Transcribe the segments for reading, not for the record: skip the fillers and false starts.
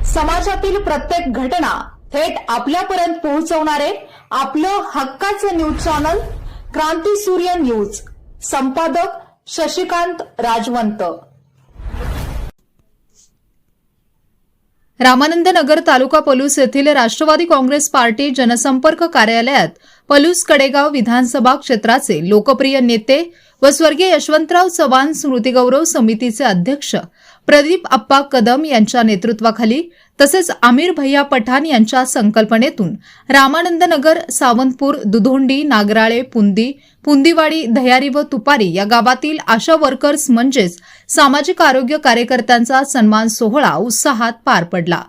समाजातील प्रत्येक घटना थेट आपल्यापर्यंत पोहोचवणारे आपलं हक्काचं न्यूज चॅनल क्रांती सूर्य न्यूज. संपादक शशिकांत राजवंत. रामानंद नगर तालुका पलूस येथील राष्ट्रवादी काँग्रेस पार्टी जनसंपर्क कार्यालयात पलूस कडेगाव विधानसभा क्षेत्राचे लोकप्रिय नेते व स्वर्गीय यशवंतराव चव्हाण स्मृतिगौरव समितीचे अध्यक्ष प्रदीप आप्पा कदम यांच्या नेतृत्वाखाली तसेच आमिर भैया पठाण यांच्या संकल्पनेतून रामानंद नगर, सावंतपूर, दुधोंडी, नागराळे, पुंदीवाडी, दह्यारी व तुपारी या गावातील आशा वर्कर्स म्हणजेच सामाजिक आरोग्य कार्यकर्त्यांचा सन्मान सोहळा उत्साहात पार पडला.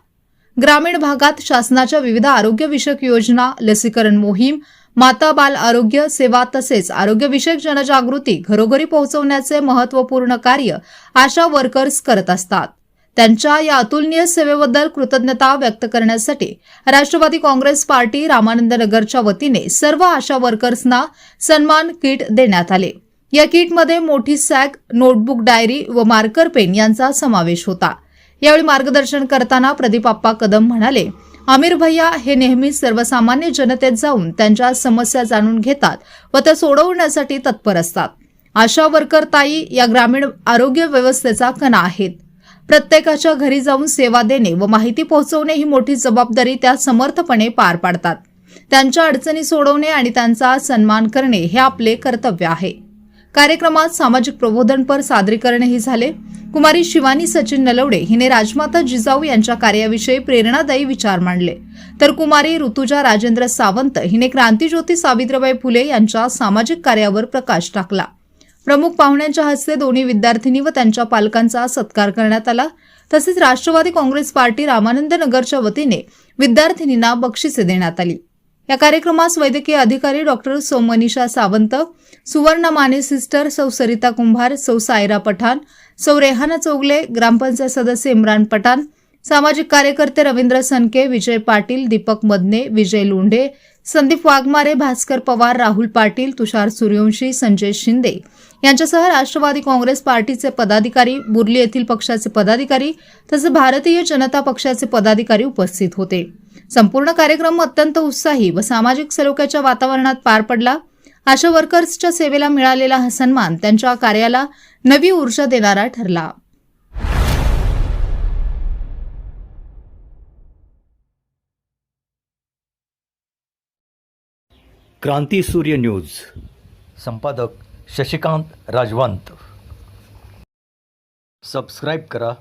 ग्रामीण भागात शासनाच्या विविध आरोग्यविषयक योजना, लसीकरण मोहीम, माता बाल आरोग्य सेवा तसेच आरोग्यविषयक जनजागृती घरोघरी पोहोचवण्याचे महत्त्वपूर्ण कार्य आशा वर्कर्स करत असतात. त्यांच्या या अतुलनीय सेवेबद्दल कृतज्ञता व्यक्त करण्यासाठी राष्ट्रवादी काँग्रेस पार्टी रामानंद नगरच्या वतीने सर्व आशा वर्कर्सना सन्मान किट देण्यात आले. या किटमध्ये मोठी सॅग, नोटबुक, डायरी व मार्कर पेन यांचा समावेश होता. यावेळी मार्गदर्शन करताना प्रदीप आप्पा कदम म्हणाले, आमिर भैया हे नेहमी सर्वसामान्य जनतेत जाऊन त्यांच्या समस्या जाणून घेतात व त्या सोडवण्यासाठी तत्पर असतात. आशा वर्कर ताई या ग्रामीण आरोग्य व्यवस्थेचा कणा आहेत. प्रत्येकाच्या घरी जाऊन सेवा देणे व माहिती पोहोचवणे ही मोठी जबाबदारी त्या समर्थपणे पार पाडतात. त्यांच्या अडचणी सोडवणे आणि त्यांचा सन्मान करणे हे आपले कर्तव्य आहे. कार्यक्रमात सामाजिक प्रबोधनपर सादरीकरणही झाले. कुमारी शिवानी सचिन नलवडे हिने राजमाता जिजाऊ यांच्या कार्याविषयी प्रेरणादायी विचार मांडले, तर कुमारी ऋतुजा राजेंद्र सावंत हिने क्रांतीज्योती सावित्रीबाई फुले यांच्या सामाजिक कार्यावर प्रकाश टाकला. प्रमुख पाहुण्यांच्या हस्ते दोन्ही विद्यार्थिनी व त्यांच्या पालकांचा सत्कार करण्यात आला. तसेच राष्ट्रवादी काँग्रेस पार्टी रामानंद नगरच्या वतीने विद्यार्थिनींना बक्षिसे देण्यात आली. या कार्यक्रमास वैद्यकीय अधिकारी डॉक्टर सौ मनीषा सावंत, सुवर्ण माने सिस्टर सौ सरिता कुंभार, सौ सायरा पठाण, सौ रेहाना चौगले, ग्रामपंचायत सदस्य इम्रान पठाण, सामाजिक कार्यकर्ते रवींद्र सनके, विजय पाटील, दीपक मदने, विजय लोंढे, संदीप वाघमारे, भास्कर पवार, राहुल पाटील, तुषार सूर्यवंशी, संजय शिंदे यांच्यासह राष्ट्रवादी काँग्रेस पार्टीचे पदाधिकारी, बुर्ली येथील पक्षाचे पदाधिकारी तसेच भारतीय जनता पक्षाचे पदाधिकारी उपस्थित होते. संपूर्ण कार्यक्रम अत्यंत उत्साही व सामाजिक सलोख्याच्या वातावरणात पार पडला. आशा वर्कर्सच्या सेवेला मिळालेला हा सन्मान त्यांच्या कार्याला नवी ऊर्जा देणारा ठरला. क्रांती सूर्य न्यूज. संपादक शशिकांत राजवंत. सबस्क्राईब करा,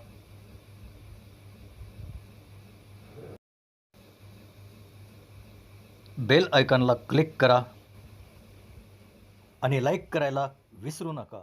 बेल आयकॉनला क्लिक करा आणि लाईक करायला विसरू नका.